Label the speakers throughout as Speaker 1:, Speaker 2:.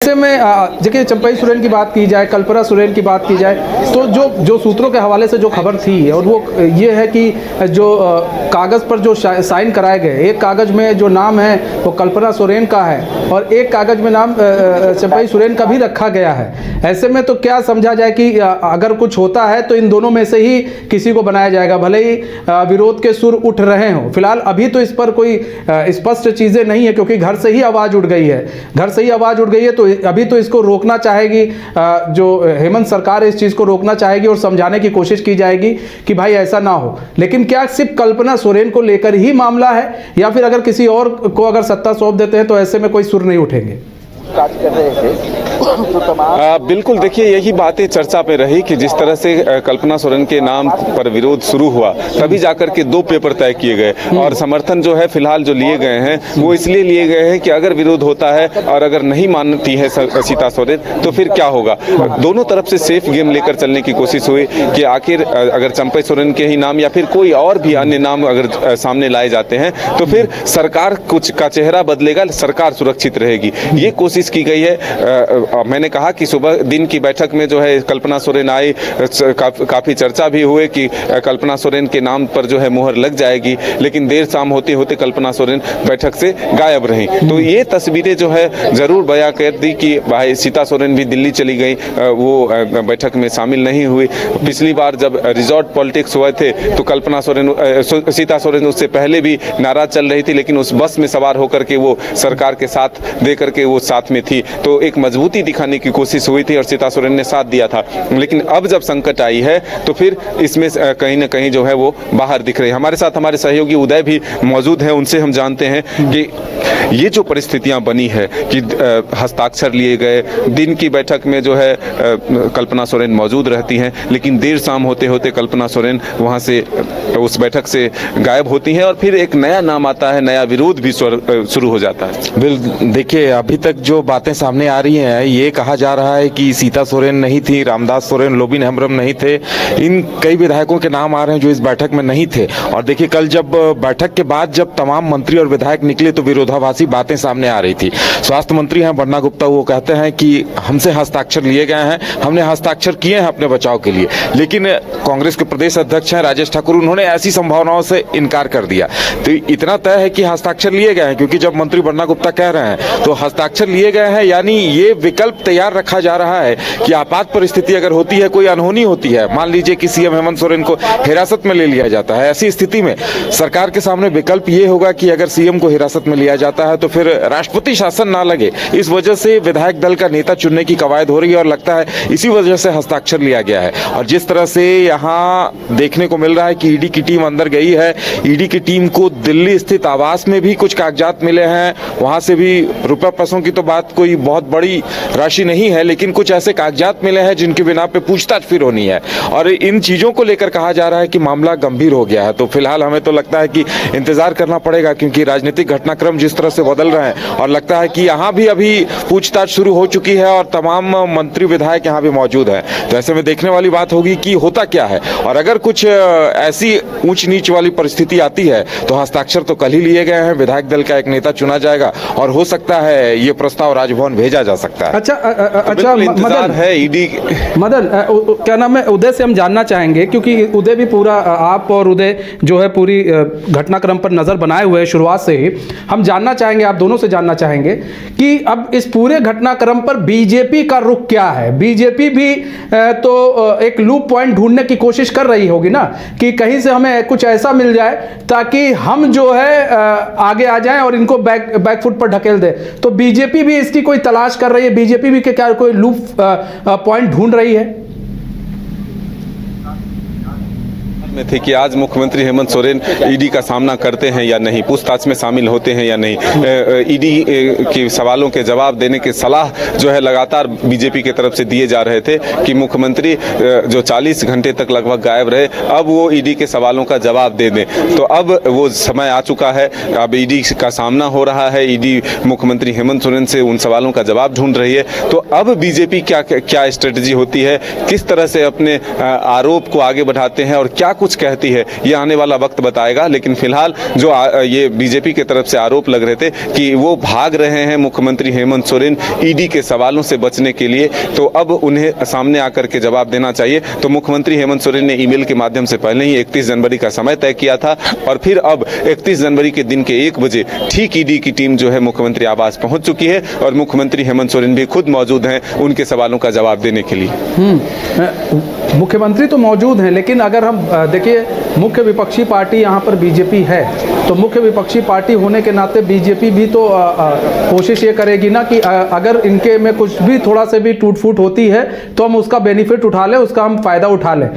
Speaker 1: ऐसे में देखिए, चंपई सोरेन की बात की जाए, कल्पना सोरेन की बात की जाए, तो जो सूत्रों के हवाले से जो खबर थी, और वो ये है कि जो कागज़ पर जो साइन कराए गए, एक कागज़ में जो नाम है वो कल्पना सोरेन का है और एक कागज़ में नाम चंपई सोरेन का भी रखा गया है। ऐसे में तो क्या समझा जाए कि अगर कुछ होता है तो इन दोनों में से ही किसी को बनाया जाएगा, भले ही विरोध के सुर उठ रहे हों। फिलहाल अभी तो इस पर कोई स्पष्ट चीज़ें नहीं है, क्योंकि घर से ही आवाज़ उठ गई है, तो अभी तो इसको रोकना चाहेगी, जो हेमंत सरकार है इस चीज़ को रोकना चाहेगी और समझाने की कोशिश की जाएगी कि भाई ऐसा ना हो। लेकिन क्या सिर्फ कल्पना सोरेन को लेकर ही मामला है, या फिर अगर किसी और को अगर सत्ता सौंप देते हैं तो ऐसे में कोई सुर नहीं उठेंगे?
Speaker 2: काज कर रहे थे तो तमाम
Speaker 3: बिल्कुल, देखिए यही बातें चर्चा पे रही कि जिस तरह से कल्पना सोरेन के नाम पर विरोध शुरू हुआ, तभी जाकर के 2 पेपर तय किए गए और समर्थन जो है फिलहाल जो लिए गए हैं वो इसलिए लिए गए हैं कि अगर विरोध होता है और अगर नहीं मानती है सीता सोरेन तो फिर क्या होगा। दोनों तरफ से सेफ गेम लेकर चलने की कोशिश हुई कि आखिर अगर चंपई सोरेन के ही नाम या फिर कोई और भी अन्य नाम अगर सामने लाए जाते हैं तो फिर सरकार कुछ का चेहरा बदलेगा, सरकार सुरक्षित रहेगी, ये कोशिश की गई है। मैंने कहा कि सुबह दिन की बैठक में जो है कल्पना सोरेन आई, काफी चर्चा भी हुए कि कल्पना सोरेन के नाम पर जो है मुहर लग जाएगी, लेकिन देर शाम होते होते कल्पना सोरेन बैठक से गायब रही। तो ये तस्वीरें जो है जरूर बयां कर दी कि भाई सीता सोरेन भी दिल्ली चली गई, वो बैठक में शामिल नहीं हुई। पिछली बार जब रिजॉर्ट पॉलिटिक्स हुए थे तो कल्पना सोरेन सीता सोरेन उससे पहले भी नाराज चल रही थी, लेकिन उस बस में सवार होकर के वो सरकार के साथ दे करके वो साथ में थी, तो एक मजबूती दिखाने की कोशिश हुई थी और सीता सोरेन ने साथ दिया था। लेकिन अब जब संकट आई है तो फिर इसमें कहीं ना कहीं जो है वो बाहर दिख रही है। हमारे साथ हमारे सहयोगी उदय भी मौजूद हैं, उनसे हम जानते हैं कि ये जो परिस्थितियां बनी है कि हस्ताक्षर लिए गए, दिन की बैठक में जो है कल्पना सोरेन मौजूद रहती हैं, लेकिन देर शाम होते होते कल्पना सोरेन वहां से उस बैठक से गायब होती हैं और फिर एक नया नाम आता है, नया विरोध भी शुरू हो जाता है।
Speaker 4: बिल्कुल, देखिए अभी तक जो बातें सामने आ रही हैं, ये कहा जा रहा है कि सीता सोरेन नहीं थी, रामदास सोरेन, लोबिन हेम्ब्रम नहीं थे, इन कई विधायकों के नाम आ रहे हैं जो इस बैठक में नहीं थे। और देखिए कल जब बैठक के बाद जब तमाम मंत्री और विधायक निकले तो विरोधाभासी बातें सामने आ रही थी। स्वास्थ्य मंत्री हैं बन्ना गुप्ता, वो कहते हैं कि हमसे हस्ताक्षर लिए गए हैं, हमने हस्ताक्षर किए हैं अपने बचाव के लिए, लेकिन कांग्रेस के प्रदेश अध्यक्ष हैं राजेश ठाकुर, उन्होंने ऐसी संभावनाओं से इनकार कर दिया। तो इतना तय है कि हस्ताक्षर लिए गए हैं, क्योंकि जब मंत्री बन्ना गुप्ता कह रहे हैं तो हस्ताक्षर लिए गए हैं, यानी ये विकल्प तैयार रखा जा रहा है कि आपात परिस्थिति अगर होती है, कोई अनहोनी होती है, मान लीजिए कि सीएम हेमंत सोरेन को हिरासत में ले लिया जाता है, ऐसी स्थिति में सरकार के सामने विकल्प ये होगा कि अगर सीएम को हिरासत में लिया जाता है तो फिर राष्ट्रपति शासन ना लगे। इस वजह से विधायक दल का नेता चुनने की कवायद हो रही है और लगता है इसी वजह से हस्ताक्षर लिया गया है। और जिस तरह से यहाँ देखने को मिल रहा है कि ईडी की टीम अंदर गई है, ईडी की टीम को दिल्ली स्थित आवास में भी कुछ कागजात मिले हैं, वहां से भी रुपये पैसों की तो बात कोई बहुत बड़ी राशि नहीं है, लेकिन कुछ ऐसे कागजात मिले हैं जिनके बिना पे पूछताछ फिर होनी है और इन चीजों को लेकर कहा जा रहा है कि मामला गंभीर हो गया है। तो फिलहाल हमें तो लगता है कि इंतजार करना पड़ेगा, क्योंकि राजनीतिक घटनाक्रम जिस तरह से बदल रहे हैं और लगता है कि यहाँ भी अभी पूछताछ शुरू हो चुकी है और तमाम मंत्री विधायक यहाँ भी मौजूद हैं। तो ऐसे में देखने वाली बात होगी कि होता क्या है, और अगर कुछ ऐसी ऊंच नीच वाली परिस्थिति आती है तो हस्ताक्षर तो कल ही लिए गए हैं, विधायक दल का एक नेता चुना जाएगा और हो सकता है ये प्रस्ताव राजभवन भेजा जा सकता है।
Speaker 1: अच्छा
Speaker 3: मदन है ईडी
Speaker 1: मदन क्या नाम है, उदय से हम जानना चाहेंगे, क्योंकि उदय भी पूरा आप और उदय जो है पूरी घटनाक्रम पर नजर बनाए हुए हैं शुरुआत से ही। हम जानना चाहेंगे, आप दोनों से जानना चाहेंगे कि अब इस पूरे घटनाक्रम पर बीजेपी का रुख क्या है। बीजेपी भी तो एक लूप पॉइंट ढूंढने की कोशिश कर रही होगी ना, कि कहीं से हमें कुछ ऐसा मिल जाए ताकि हम जो है आगे आ जाएं और इनको बैकफुट पर ढकेल दे। तो बीजेपी भी इसकी कोई तलाश कर रही है, बीजेपी भी क्या कोई लूप पॉइंट ढूंढ रही है?
Speaker 3: में थे कि आज मुख्यमंत्री हेमंत सोरेन ईडी का सामना करते हैं या नहीं, पूछताछ में शामिल होते हैं या नहीं। ईडी के सवालों के जवाब देने की सलाह जो है लगातार बीजेपी की तरफ से दिए जा रहे थे कि मुख्यमंत्री जो 40 घंटे तक लगभग गायब रहे, अब वो ईडी के सवालों का जवाब दे दें। तो अब वो समय आ चुका है, अब ईडी का सामना हो रहा है, ईडी मुख्यमंत्री हेमंत सोरेन से उन सवालों का जवाब ढूंढ रही है। तो अब बीजेपी क्या स्ट्रेटजी होती है, किस तरह से अपने आरोप को आगे बढ़ाते हैं और क्या कुछ कुछ कहती है ये आने वाला वक्त बताएगा। लेकिन फिलहाल जो ये बीजेपी की तरफ से आरोप लग रहे थे कि वो भाग रहे हैं मुख्यमंत्री हेमंत सोरेन ईडी के सवालों से बचने के लिए, तो अब उन्हें सामने आकर के जवाब देना चाहिए। तो मुख्यमंत्री हेमंत सोरेन ने ईमेल के माध्यम से पहले ही 31 जनवरी का समय तय किया था और फिर अब 31 जनवरी के दिन के 1 बजे ठीक ईडी की टीम जो है मुख्यमंत्री आवास पहुंच चुकी है और मुख्यमंत्री हेमंत सोरेन भी खुद मौजूद हैं उनके सवालों का जवाब देने के लिए।
Speaker 1: मुख्यमंत्री तो मौजूद हैं, लेकिन अगर हम देखिए मुख्य विपक्षी पार्टी यहाँ पर बीजेपी है, तो मुख्य विपक्षी पार्टी होने के नाते बीजेपी भी तो कोशिश ये करेगी ना कि अगर इनके में कुछ भी थोड़ा से भी टूट फूट होती है तो हम उसका बेनिफिट उठा लें, उसका हम फायदा उठा लें।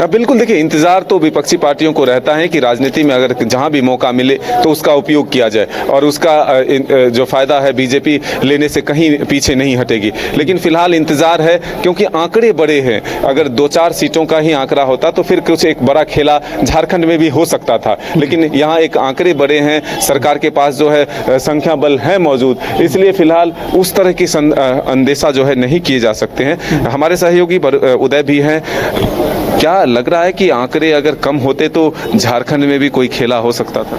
Speaker 3: बिल्कुल, देखिए इंतजार तो विपक्षी पार्टियों को रहता है कि राजनीति में अगर जहां भी मौका मिले तो उसका उपयोग किया जाए और उसका जो फायदा है बीजेपी लेने से कहीं पीछे नहीं हटेगी। लेकिन फिलहाल इंतजार है क्योंकि आंकड़े बड़े हैं। अगर 2-4 सीटों का ही आंकड़ा होता तो फिर कुछ एक बड़ा खेला झारखंड में भी हो सकता था, लेकिन यहाँ एक आंकड़े बड़े हैं, सरकार के पास जो है संख्या बल है मौजूद, इसलिए फिलहाल उस तरह की अंदेशा जो है नहीं किए जा सकते हैं। हमारे सहयोगी उदय भी हैं, क्या लग रहा है कि आंकड़े अगर कम होते तो झारखंड में भी कोई खेला हो सकता था?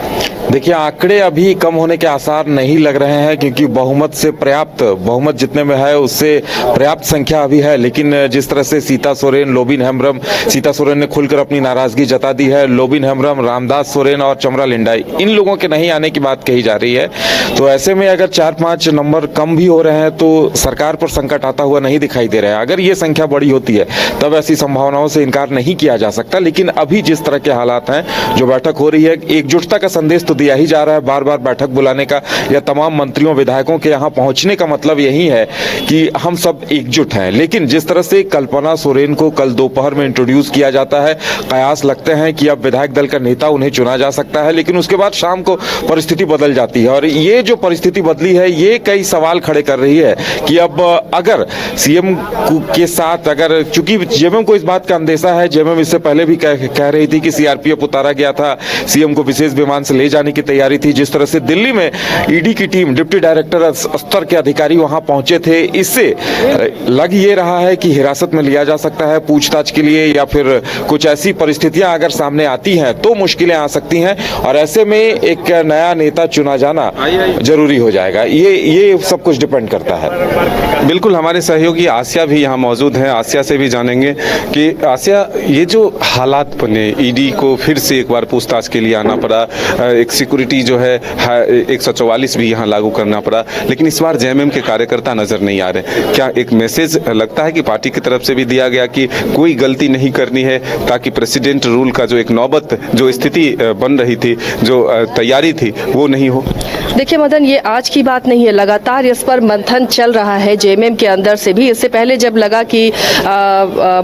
Speaker 4: देखिए आंकड़े अभी कम होने के आसार नहीं लग रहे हैं क्योंकि बहुमत से पर्याप्त, बहुमत जितने में है उससे पर्याप्त संख्या अभी है। लेकिन जिस तरह से सीता सोरेन, लोबिन हेम्ब्रम, सीता सोरेन ने खुलकर अपनी नाराजगी जता दी है, लोबिन हेम्ब्रम, रामदास सोरेन और चमरा लिंडाई, इन लोगों के नहीं आने की बात कही जा रही है। तो ऐसे में अगर 4-5 नंबर कम भी हो रहे हैं तो सरकार पर संकट आता हुआ नहीं दिखाई दे रहा है। अगर ये संख्या बड़ी होती है तब ऐसी संभावनाओं से इनकार नहीं किया जा सकता। लेकिन अभी जिस तरह के हालात हैं, जो बैठक हो रही है, एकजुटता का संदेश तो दिया ही जा रहा है बार बार बैठक बुलाने का या तमाम मंत्रियों विधायकों के यहाँ पहुंचने का मतलब यही है कि हम सब एकजुट हैं। लेकिन जिस तरह से कल्पना सोरेन को कल दोपहर में इंट्रोड्यूस किया जाता है, कयास लगते हैं कि अब विधायक दल का नेता उन्हें चुना जा सकता है, लेकिन उसके बाद शाम को परिस्थिति बदल जाती है। और ये जो परिस्थिति बदली है ये कई सवाल खड़े कर रही है कि अब अगर सीएम के साथ, अगर चूंकि जेएमएम को इस बात का अंदेशा है, जेएमएम इससे पहले भी कह रही थी कि सीआरपीएफ उतारा गया था, सीएम को विशेष विमान से ले जाने की तैयारी थी। जिस तरह से दिल्ली में ईडी की टीम, डिप्टी डायरेक्टर स्तर के अधिकारी वहां पहुंचे थे, इससे लग ये रहा है कि हिरासत में लिया जा सकता है पूछताछ के लिए, या फिर कुछ ऐसी परिस्थितियां अगर सामने आती हैं तो मुश्किलें आ सकती हैं और ऐसे में एक नया नेता चुना जाना जरूरी हो जाएगा। ये सब कुछ डिपेंड करता है।
Speaker 3: बिल्कुल, हमारे सहयोगी आसिया भी यहाँ मौजूद हैं, आसिया से भी जानेंगे कि आसिया, ये जो हालात बने, ईडी को फिर से एक बार पूछताछ के लिए आना पड़ा, एक सिक्योरिटी जो है 144 भी यहाँ लागू करना पड़ा, लेकिन इस बार जेएमएम के कार्यकर्ता नजर नहीं आ रहे। क्या एक मैसेज लगता है कि पार्टी की तरफ से भी दिया गया कि कोई गलती नहीं करनी है ताकि प्रेसिडेंट रूल का जो एक नौबत जो स्थिति बन रही थी, जो तैयारी थी, वो नहीं हो?
Speaker 5: देखिए मदन, ये आज की बात नहीं है, लगातार इस पर मंथन चल रहा है जेएमएम के अंदर से भी। इससे पहले जब लगा कि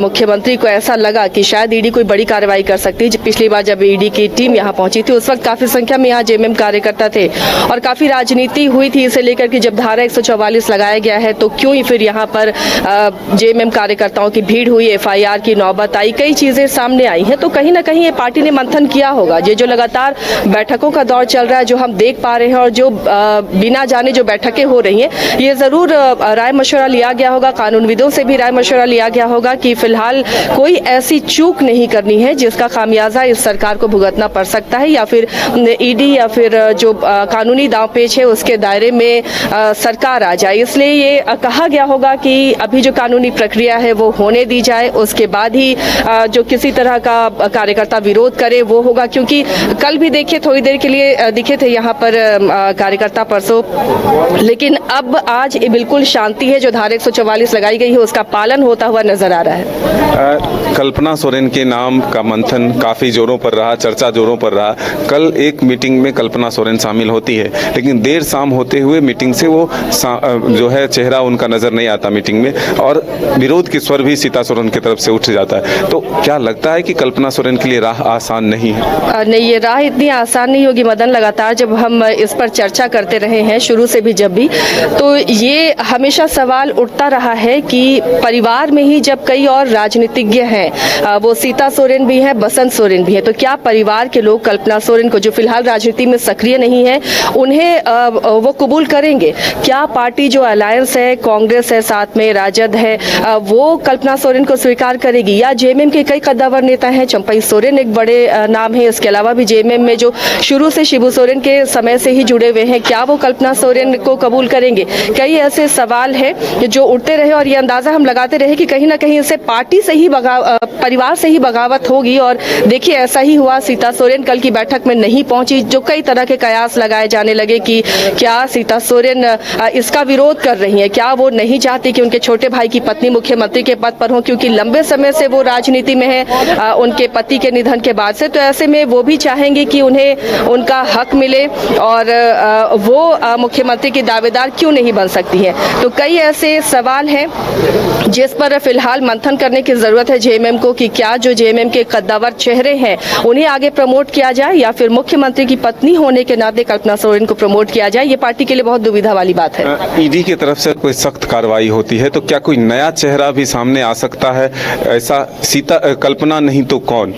Speaker 5: मुख्यमंत्री को ऐसा लगा कि शायद ईडी कोई बड़ी कार्रवाई कर सकती है, पिछली बार जब ईडी की टीम यहाँ पहुंची थी उस वक्त काफी संख्या में यहाँ जेएमएम कार्यकर्ता थे और काफी राजनीति हुई थी इसे लेकर कि जब धारा 144 लगाया गया है तो क्यों ही फिर यहाँ पर जेएमएम कार्यकर्ताओं की भीड़ हुई, एफआईआर की नौबत आई, कई चीजें सामने आई हैं। तो कहीं ना कहीं ये पार्टी ने मंथन किया होगा। ये जो लगातार बैठकों का दौर चल रहा है, जो हम देख पा रहे हैं, और जो बिना जाने जो बैठकें हो रही हैं, ये जरूर राय मशवरा लिया गया होगा, कानूनविदों से भी राय मशवरा लिया गया होगा कि फिलहाल कोई ऐसी चूक नहीं करनी है जिसका खामियाजा इस सरकार को भुगतना पड़ सकता है, या फिर ईडी या फिर जो कानूनी दांवपेच है उसके दायरे में सरकार आ जाए। इसलिए ये कहा गया होगा कि अभी जो कानूनी प्रक्रिया है वो होने दी जाए, उसके बाद ही जो किसी तरह का कार्यकर्ता विरोध करे वो होगा। क्योंकि कल भी देखिए थोड़ी देर के लिए दिखे थे यहाँ पर कार्यकर्ता परसों, लेकिन अब आज बिल्कुल शांति है। जो धारा 144 लगाई गई है उसका पालन होता हुआ नजर आ रहा है।
Speaker 3: कल्पना सोरेन के नाम का मंथन काफी जोरों पर रहा, चर्चा जोरों पर रहा। कल एक मीटिंग में कल्पना सोरेन शामिल होती है, लेकिन देर शाम होते हुए मीटिंग से वो जो है चेहरा उनका नजर नहीं आता मीटिंग में, और विरोध की स्वर भी सीता सोरेन की तरफ से उठ जाता है। तो क्या लगता है कि कल्पना सोरेन के लिए राह आसान नहीं है?
Speaker 5: नहीं, ये राह इतनी आसान नहीं होगी मदन। लगातार जब हम इस पर चर्चा करते रहे हैं शुरू से भी, जब भी, तो ये हमेशा सवाल उठता रहा है कि परिवार में ही जब कई और राजनीतिज्ञ हैं वो सीता सोरेन भी हैं, बसंत सोरेन भी हैं। तो क्या परिवार के लोग कल्पना सोरेन को, जो फिलहाल राजनीति में सक्रिय नहीं है, उन्हें वो कबूल करेंगे? क्या पार्टी जो अलायंस है, कांग्रेस है, साथ में राजद है, वो कल्पना सोरेन को स्वीकार करेगी? या जेएमएम के कई कद्दावर नेता हैं, चंपई सोरेन एक बड़े नाम है, इसके अलावा भी जेएमएम में जो शुरू से शिबू सोरेन के समय से ही जुड़े हुए हैं, क्या वो कल्पना सोरेन को कबूल करेंगे? कई ऐसे सवाल हैं जो उठते रहे और ये अंदाजा हम लगाते रहे कि कहीं ना कहीं इससे पार्टी से ही परिवार से ही बगावत होगी। और देखिए ऐसा ही हुआ। सीता सोरेन कल की बैठक में नहीं पहुंची, जो कई तरह के कयास लगाए जाने लगे कि क्या सीता सोरेन इसका विरोध कर रही हैं, क्या वो नहीं चाहती कि उनके छोटे भाई की पत्नी मुख्यमंत्री के पद पर हो, क्योंकि लंबे समय से वो राजनीति में है उनके पति के निधन के बाद से। तो ऐसे में वो भी चाहेंगे कि उन्हें उनका हक मिले और वो मुख्यमंत्री की दावेदार क्यों नहीं बन सकती है। तो कई ऐसे सवाल हैं जिस पर फिलहाल मंथन करने की जरूरत है जेएमएम को, कि क्या जो जेएमएम के कद्दावर चेहरे हैं उन्हें आगे प्रमोट किया जाए या फिर मुख्यमंत्री की पत्नी होने के नाते कल्पना सोरेन को प्रमोट किया जाए। ये पार्टी के लिए बहुत दुविधा वाली बात है।
Speaker 3: ईडी की तरफ से कोई सख्त कार्रवाई होती है तो क्या कोई नया चेहरा भी सामने आ सकता है? ऐसा कल्पना नहीं तो कौन?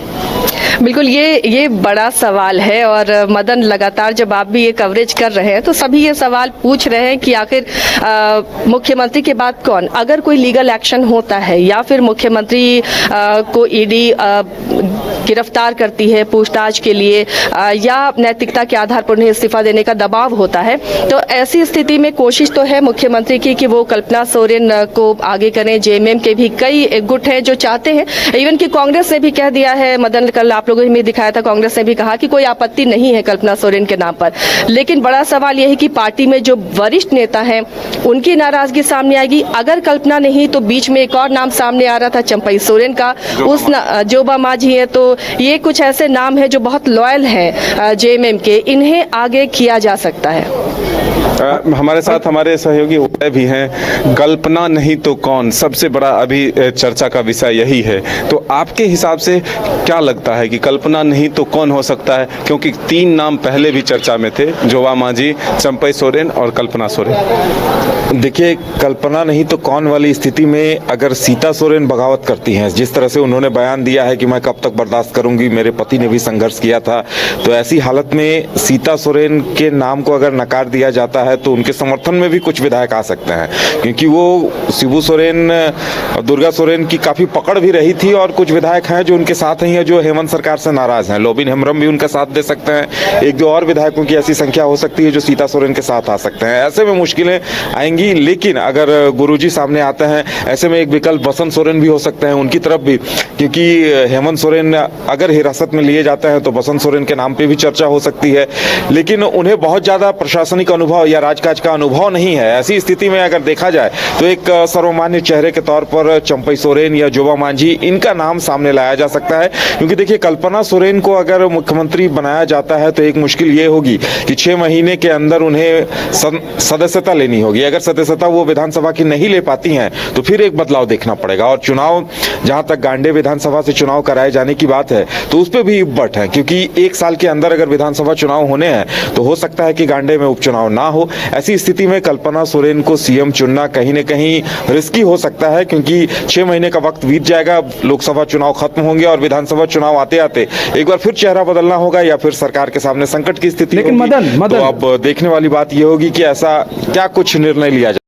Speaker 5: बिल्कुल, ये बड़ा सवाल है और मदन लगातार जब आप भी ये कवरेज कर रहे हैं तो सभी ये सवाल पूछ रहे हैं कि आखिर मुख्यमंत्री के बाद कौन? अगर कोई लीगल एक्शन होता है या फिर मुख्यमंत्री को ईडी गिरफ्तार करती है पूछताछ के लिए या नैतिकता के आधार पर उन्हें इस्तीफा देने का दबाव होता है, तो ऐसी स्थिति में कोशिश तो है मुख्यमंत्री की कि वो कल्पना सोरेन को आगे करें। जेएमएम के भी कई गुट हैं जो चाहते हैं, इवन कि कांग्रेस ने भी कह दिया है, मदन कल आप लोगों ने भी दिखाया था, कांग्रेस ने भी कहा कि कोई आपत्ति नहीं है कल्पना सोरेन के नाम पर। लेकिन बड़ा सवाल यह है कि पार्टी में जो वरिष्ठ नेता हैं उनकी नाराजगी सामने आएगी। अगर कल्पना नहीं तो बीच में एक और नाम सामने आ रहा था चंपई सोरेन का, उस जोबा मांझी है। तो ये कुछ ऐसे नाम हैं जो बहुत लॉयल हैं जेएमएम के, इन्हें आगे किया जा सकता है।
Speaker 3: हमारे साथ हमारे सहयोगी उदय भी हैं। कल्पना नहीं तो कौन, सबसे बड़ा अभी चर्चा का विषय यही है। तो आपके हिसाब से क्या लगता है कि कल्पना नहीं तो कौन हो सकता है? क्योंकि 3 नाम पहले भी चर्चा में थे, जोबा मांझी, चंपई सोरेन और कल्पना सोरेन।
Speaker 4: देखिए, कल्पना नहीं तो कौन वाली स्थिति में अगर सीता सोरेन बगावत करती हैं, जिस तरह से उन्होंने बयान दिया है कि मैं कब तक बर्दाश्त करूंगी, मेरे पति ने भी संघर्ष किया था, तो ऐसी हालत में सीता सोरेन के नाम को अगर नकार दिया जाता है तो उनके समर्थन में भी कुछ विधायक आ सकते हैं, क्योंकि वो शिबू सोरेन, दुर्गा सोरेन की काफी पकड़ भी रही थी और कुछ विधायक हैं जो उनके साथ ही हैं जो हेमंत सरकार से नाराज हैं। लोबिन हेम्ब्रम भी उनका साथ दे सकते हैं। 1-2 और विधायकों की ऐसी संख्या हो सकती है जो सीता सोरेन के साथ आ सकते हैं। ऐसे में मुश्किलें आएंगी, लेकिन अगर गुरुजी सामने आते हैं, ऐसे में एक विकल्प बसंत सोरेन भी हो सकते हैं उनकी तरफ भी, क्योंकि हेमंत सोरेन अगर हिरासत में लिए जाते हैं तो बसंत सोरेन के नाम पे भी चर्चा हो सकती है। लेकिन उन्हें बहुत ज्यादा प्रशासनिक अनुभव या राजकाज का अनुभव नहीं है। ऐसी स्थिति में अगर देखा जाए तो एक सर्वमान्य चेहरे के तौर पर चंपई सोरेन या जोबा मांझी, इनका नाम सामने लाया जा सकता है। क्योंकि देखिए, कल्पना सोरेन को अगर मुख्यमंत्री बनाया जाता है तो एक मुश्किल ये होगी कि 6 महीने के अंदर उन्हें सदस्यता लेनी होगी। अगर सदस्यता वो विधानसभा की नहीं ले पाती हैं तो फिर एक बदलाव देखना पड़ेगा। और चुनाव, जहां तक गांडे विधानसभा से चुनाव कराए जाने की बात है तो उस पर भी बट है, क्योंकि 1 साल के अंदर अगर विधानसभा चुनाव होने हैं तो हो सकता है कि गांडे में उपचुनाव ना हो। ऐसी स्थिति में कल्पना सोरेन को सीएम चुनना कहीं न कहीं रिस्की हो सकता है, क्योंकि 6 महीने का वक्त बीत जाएगा, लोकसभा चुनाव खत्म होंगे और विधानसभा चुनाव आते आते एक बार फिर चेहरा बदलना होगा या फिर सरकार के सामने संकट की स्थिति।
Speaker 1: लेकिन
Speaker 4: मदन, तो अब देखने वाली बात यह होगी कि ऐसा क्या कुछ निर्णय लिया जाए।